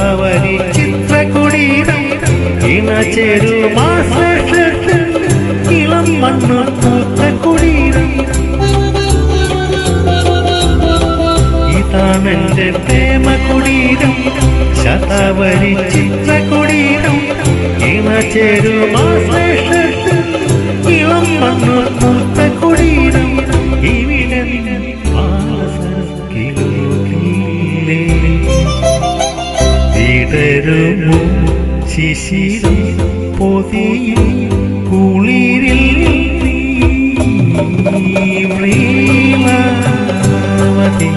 ശതാവരി ചിത്രകുടീരം ഇണചേരുമാശ്ലേഷത്തിൽ ഇളം മണ്ണ് പൂത്ത കുടീരം. ഇതാണെന്റെ പ്രേമകുടീരം ശതാവരി ചിത്രകുടീരം ഇണചേരുമാശ്ലേഷത്തിൽ ഇളം മണ്ണ് പൂത്ത കുടീരം. ഇവിടെ വിടരുമോ ശിശിരം പൊതിയും കുളിരിൽ നീളാവതി.